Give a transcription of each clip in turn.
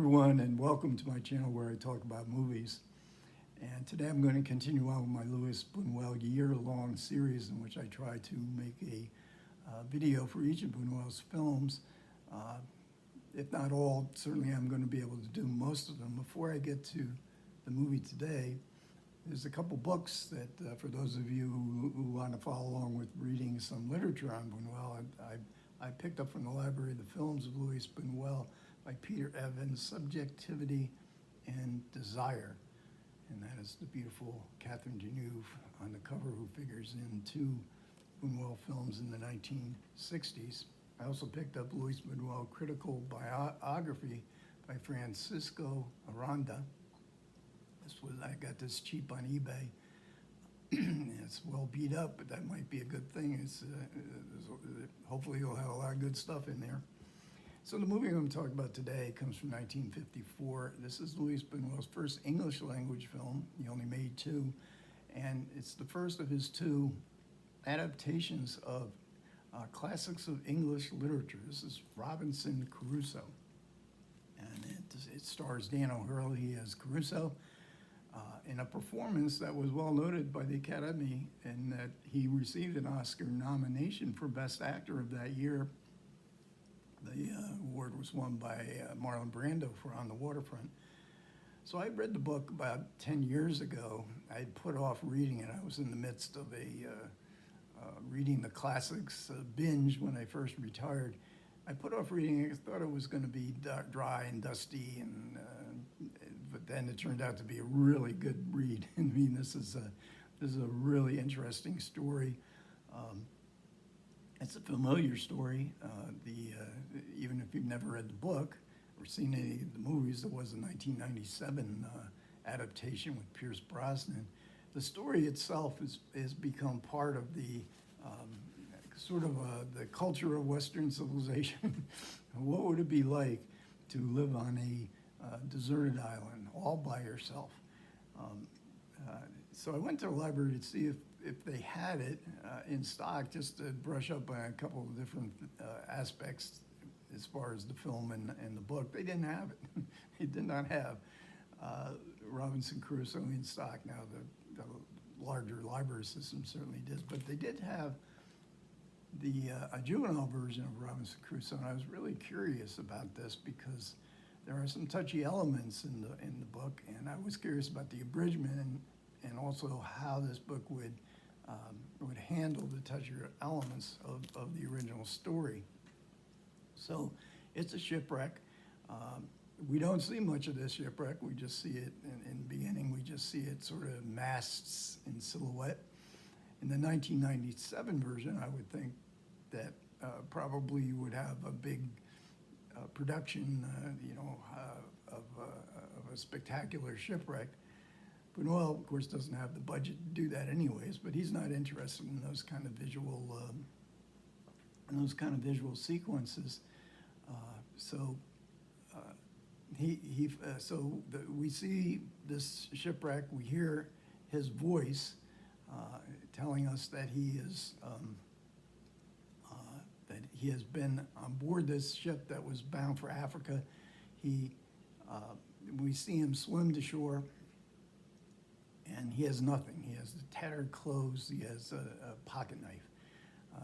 Everyone, and welcome to my channel where I talk about movies. And today I'm going to continue on with my Louis Bunuel year-long series in which I try to make a video for each of Bunuel's films. If not all, certainly I'm going to be able to do most of them. Before I get to the movie today, there's a couple books that for those of you who want to follow along with reading some literature on Bunuel, I picked up from the library the films of Louis Bunuel by Peter Evans, Subjectivity and Desire. And that is the beautiful Catherine Deneuve on the cover, who figures in two Bunuel films in the 1960s. I also picked up Louis Bunuel Critical Biography by Francisco Aranda. I got this cheap on eBay. It's well beat up, but that might be a good thing. Hopefully you'll have a lot of good stuff in there. So the movie I'm going to talk about today comes from 1954. This is Louis Bunuel's first English language film. He only made two, and it's the first of his two adaptations of classics of English literature. This is Robinson Crusoe, and it stars Dan O'Hurley as Crusoe in a performance that was well noted by the Academy, and that he received an Oscar nomination for Best Actor of that year. The award was won by Marlon Brando for On the Waterfront. So I read the book about 10 years ago. I put off reading it. I was in the midst of reading the classics binge when I first retired. I put off reading it. I thought it was going to be dry and dusty, but then it turned out to be a really good read. I mean, this is a really interesting story. It's a familiar story. Even if you've never read the book or seen any of the movies, there was a 1997 adaptation with Pierce Brosnan. The story itself has become part of the the culture of Western civilization. What would it be like to live on a deserted island all by yourself? So I went to the library to see if they had it in stock, just to brush up on a couple of different aspects as far as the film and the book. They didn't have it. They did not have Robinson Crusoe in stock. Now the larger library system certainly did, but they did have a juvenile version of Robinson Crusoe, and I was really curious about this because there are some touchy elements in the book, and I was curious about the abridgment and also how this book would handle the touchier elements of the original story. So it's a shipwreck. We don't see much of this shipwreck. We just see it in the beginning. We just see it sort of masts in silhouette. In the 1997 version, I would think that probably you would have a big production, of a spectacular shipwreck. Bunuel, of course, doesn't have the budget to do that anyways, but he's not interested in those kind of visual sequences. We see this shipwreck. We hear his voice telling us that he has been on board this ship that was bound for Africa. We see him swim to shore, and he has nothing. He has the tattered clothes. He has a pocket knife.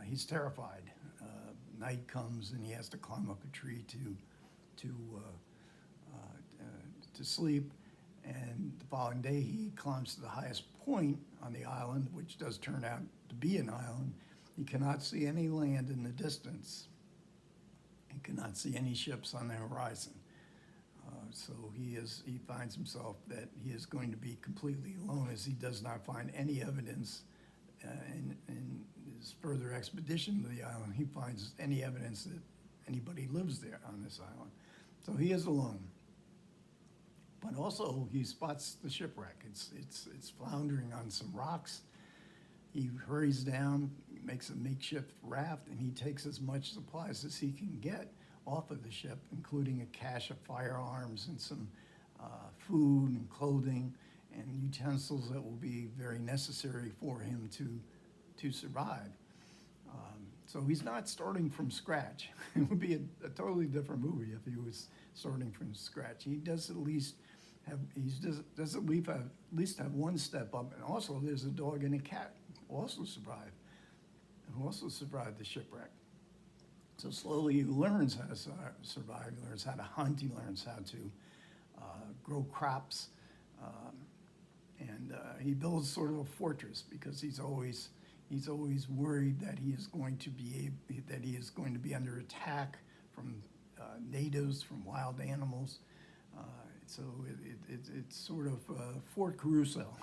He's terrified. Night comes, and he has to climb up a tree to sleep. And the following day, he climbs to the highest point on the island, which does turn out to be an island. He cannot see any land in the distance. He cannot see any ships on the horizon. So he finds himself that he is going to be completely alone, as he does not find any evidence in his further expedition to the island. He finds any evidence that anybody lives there on this island. So he is alone. But also he spots the shipwreck. It's floundering on some rocks. He hurries down, makes a makeshift raft, and he takes as much supplies as he can get off of the ship, including a cache of firearms and some food and clothing and utensils that will be very necessary for him to survive. So he's not starting from scratch. It would be a totally different movie if he was starting from scratch. He does at least have one step up. And also there's a dog and a cat who also survived the shipwreck. So slowly he learns how to survive, he learns how to hunt, he learns how to grow crops, and he builds sort of a fortress because he's always worried that he is going to be under attack from natives, from wild animals. So it's sort of Fort Crusoe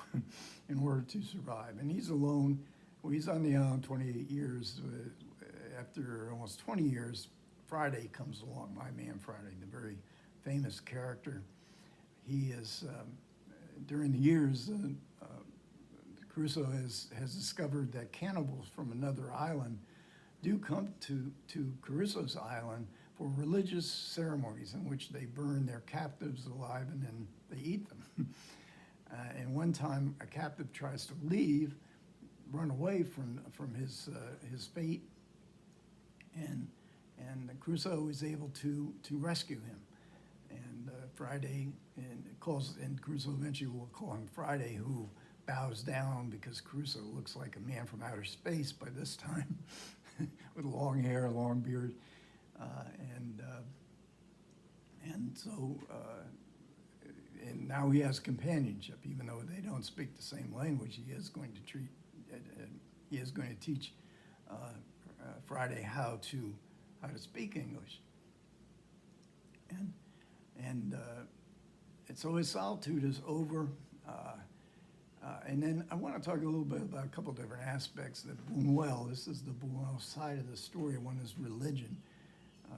in order to survive. And he's alone. Well, he's on the island 28 years. After almost 20 years, Friday comes along, my man Friday, the very famous character. He is, during the years, Crusoe has discovered that cannibals from another island do come to Crusoe's island for religious ceremonies in which they burn their captives alive and then they eat them. And one time, a captive tries to leave, run away from his fate, and Crusoe is able to rescue him. And Friday and Crusoe eventually will call him Friday, who bows down because Crusoe looks like a man from outer space by this time, with long hair, long beard, and now he has companionship, even though they don't speak the same language. He is going to teach Friday how to speak English, and so his solitude is over. And then I want to talk a little bit about a couple different aspects that Bunuel, this is the Bunuel side of the story. One is religion,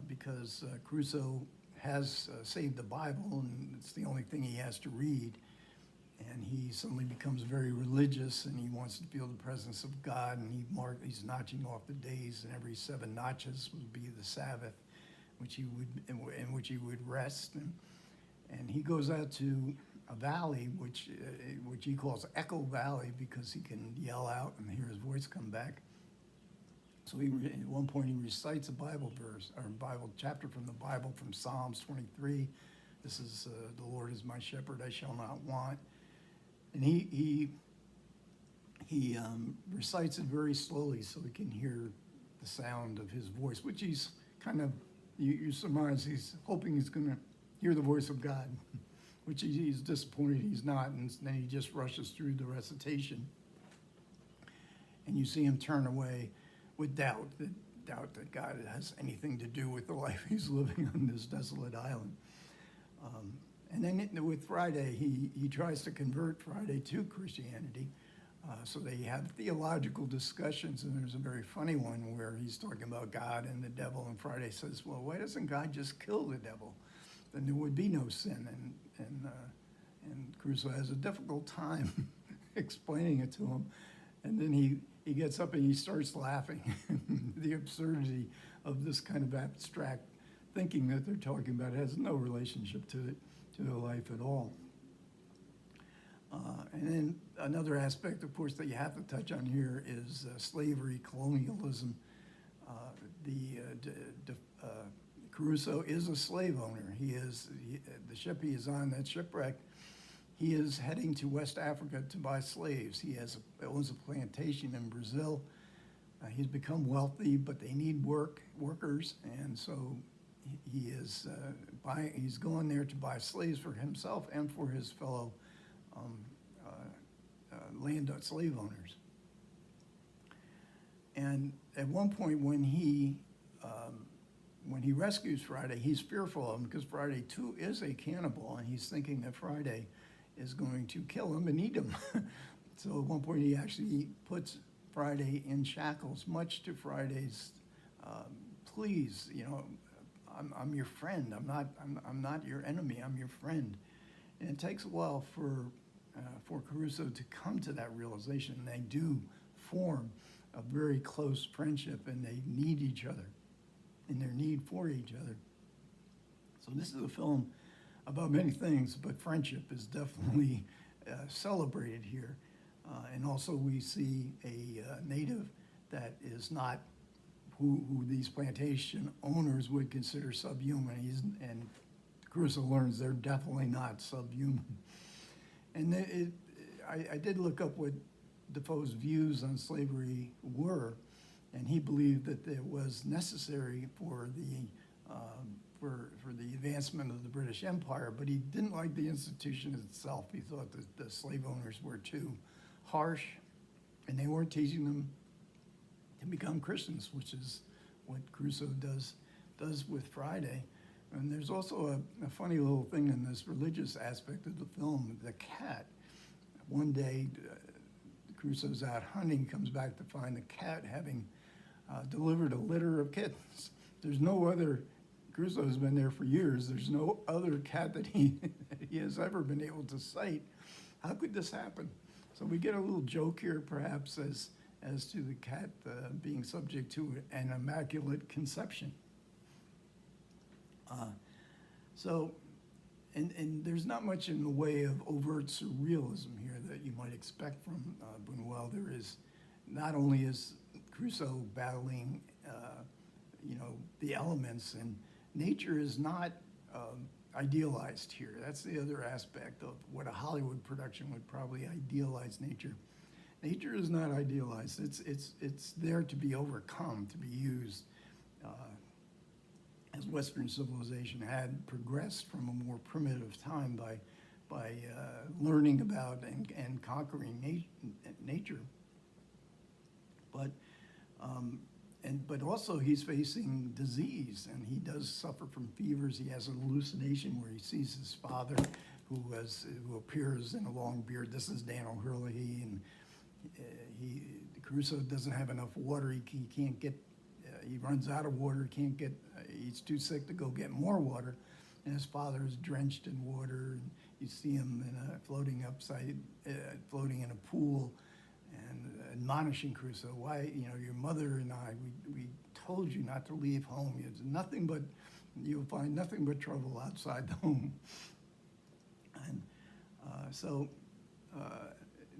because Crusoe has saved the Bible, and it's the only thing he has to read. And he suddenly becomes very religious, and he wants to feel the presence of God, and he's notching off the days, and every 7 notches would be the Sabbath, in which he would rest. And he goes out to a valley, which he calls Echo Valley, because he can yell out and hear his voice come back. So at one point he recites a Bible verse, or a Bible chapter from the Bible, from Psalms 23. This is, the Lord is my shepherd, I shall not want. And he recites it very slowly so we can hear the sound of his voice, which he's kind of, you surmise he's hoping he's going to hear the voice of God, which he's disappointed he's not, and then he just rushes through the recitation. And you see him turn away with doubt that God has anything to do with the life he's living on this desolate island. And then with Friday, he tries to convert Friday to Christianity. So they have theological discussions, and there's a very funny one where he's talking about God and the devil, and Friday says, well, why doesn't God just kill the devil? Then there would be no sin. And Crusoe has a difficult time explaining it to him. And then he gets up and he starts laughing. The absurdity of this kind of abstract thinking that they're talking about has no relationship to their life at all. And then another aspect, of course, that you have to touch on here is slavery, colonialism. Crusoe is a slave owner. The ship he is on, that shipwreck, he is heading to West Africa to buy slaves. He owns a plantation in Brazil. He's become wealthy, but they need workers, and so he's going there to buy slaves for himself and for his fellow slave owners. And at one point when he rescues Friday, he's fearful of him because Friday too is a cannibal, and he's thinking that Friday is going to kill him and eat him. So at one point he actually puts Friday in shackles, much to Friday's please, I'm your friend. I'm not your enemy. I'm your friend. And it takes a while for Crusoe to come to that realization. They do form a very close friendship, and they need each other, and their need for each other. So this is a film about many things, but friendship is definitely celebrated here. And also we see a native that is not who these plantation owners would consider subhuman. And Crusoe learns they're definitely not subhuman. And I did look up what Defoe's views on slavery were, and he believed that it was necessary for the advancement of the British Empire, but he didn't like the institution itself. He thought that the slave owners were too harsh, and they weren't teaching them to become Christians, which is what Crusoe does with Friday. And there's also a funny little thing in this religious aspect of the film. The cat, one day, Crusoe's out hunting, comes back to find the cat having delivered a litter of kittens. There's no other, Crusoe's been there for years, there's no other cat that he has ever been able to cite. How could this happen? So we get a little joke here, perhaps, as to the cat being subject to an immaculate conception. And there's not much in the way of overt surrealism here that you might expect from Bunuel. There is, not only is Crusoe battling, the elements, and nature is not idealized here. That's the other aspect of what a Hollywood production would probably idealize nature. Nature is not idealized. It's there to be overcome, to be used. As Western civilization had progressed from a more primitive time by learning about and conquering nature. But also he's facing disease, and he does suffer from fevers. He has an hallucination where he sees his father, who appears in a long beard. This is Daniel Hurley, and Crusoe doesn't have enough water. He can't get. He runs out of water. Can't get. He's too sick to go get more water, and his father is drenched in water. And you see him floating in a pool, and admonishing Crusoe, "Why, your mother and I, we told you not to leave home. You'll find nothing but trouble outside the home." And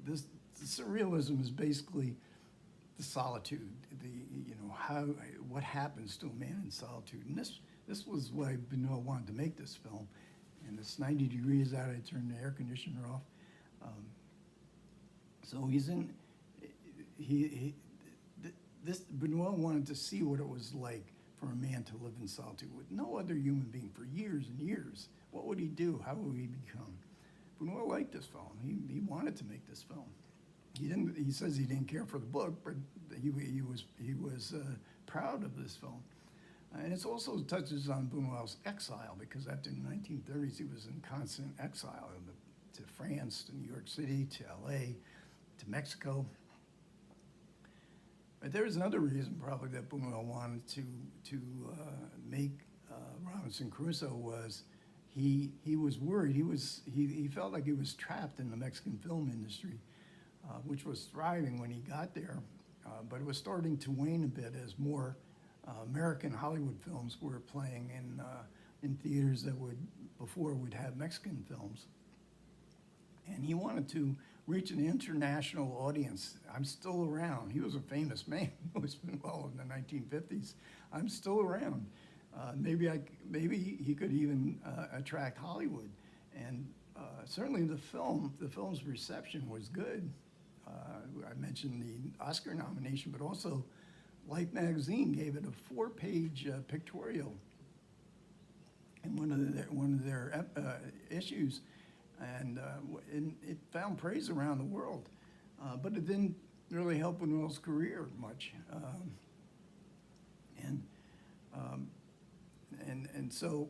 this surrealism is basically the solitude, what happens to a man in solitude. And this was why Bunuel wanted to make this film. And it's 90 degrees out, I turned the air conditioner off. So Bunuel wanted to see what it was like for a man to live in solitude with no other human being for years and years. What would he do? How would he become? Bunuel liked this film. He wanted to make this film. He says he didn't care for the book, but he was proud of this film. And it also touches on Bunuel's exile, because after the 1930s, he was in constant exile to France, to New York City, to LA, to Mexico. But there was another reason probably that Bunuel wanted to make Robinson Crusoe was he was worried. He felt like he was trapped in the Mexican film industry, which was thriving when he got there, but it was starting to wane a bit as more American Hollywood films were playing in theaters that would have Mexican films. And he wanted to reach an international audience. I'm still around. He was a famous man. He was Bunuel in the 1950s. I'm still around. Maybe he could even attract Hollywood. And certainly the film's reception was good. I mentioned the Oscar nomination, but also Life magazine gave it a 4-page pictorial in one of their issues, and it found praise around the world, but it didn't really help Bunuel's career much, and so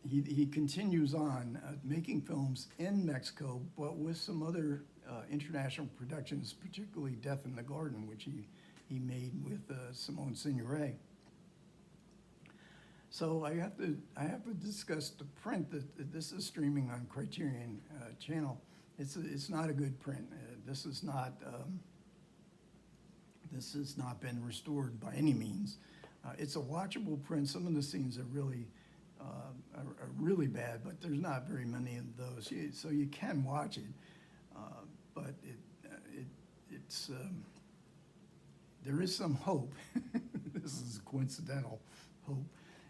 he continues on making films in Mexico, but with some other international productions, particularly Death in the Garden, which he made with Simone Signoret. So I have to discuss the print that this is streaming on Criterion channel. It's not a good print. This has not been restored by any means. It's a watchable print. Some of the scenes are really bad, but there's not very many of those. So you can watch it, but there is some hope. This is coincidental hope,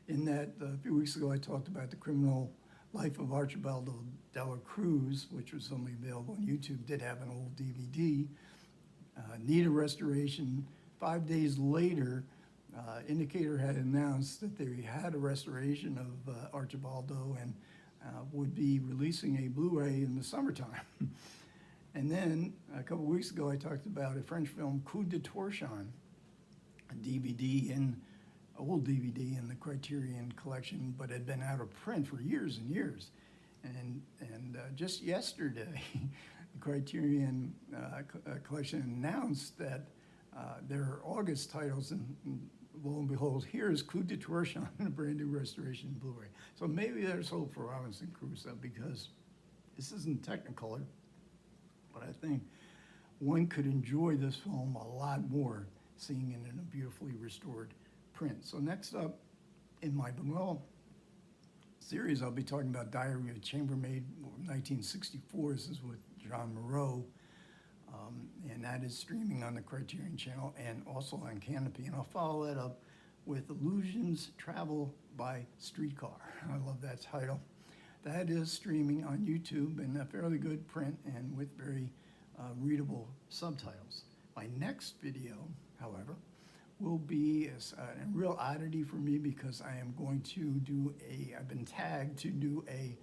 in that a few weeks ago I talked about the criminal life of Archibald de la Cruz, which was only available on YouTube, did have an old DVD, needed restoration. 5 days later, Indicator had announced that they had a restoration of Archibaldo and would be releasing a Blu-ray in the summertime. And then a couple weeks ago, I talked about a French film, Coup de Torchon, a old DVD in the Criterion collection, but had been out of print for years and years. And just yesterday, the Criterion collection announced that their August titles, and lo and behold, here's Coup de Torchon, a brand new restoration Blu-ray. So maybe there's hope for Robinson Crusoe, because this isn't Technicolor, but I think one could enjoy this film a lot more seeing it in a beautifully restored print. So next up in my Bunuel series, I'll be talking about Diary of a Chambermaid, 1964. This is with John Moreau, and that is streaming on the Criterion channel and also on Canopy. And I'll follow that up with Illusions Travel by Streetcar. I love that title. That is streaming on YouTube in a fairly good print and with very readable subtitles. My next video, however, will be a real oddity for me, because I am going to do I've been tagged to do a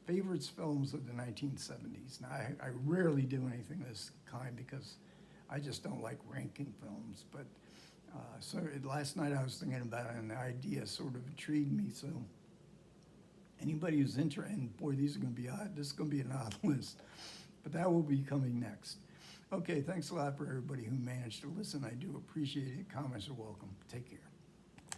favorites films of the 1970s. Now, I rarely do anything of this kind because I just don't like ranking films, but so last night I was thinking about it and the idea sort of intrigued me, so anybody who's interested, and boy, these are going to be odd, this is going to be an odd list, but that will be coming next. Okay, thanks a lot for everybody who managed to listen. I do appreciate it. Comments are welcome. Take care.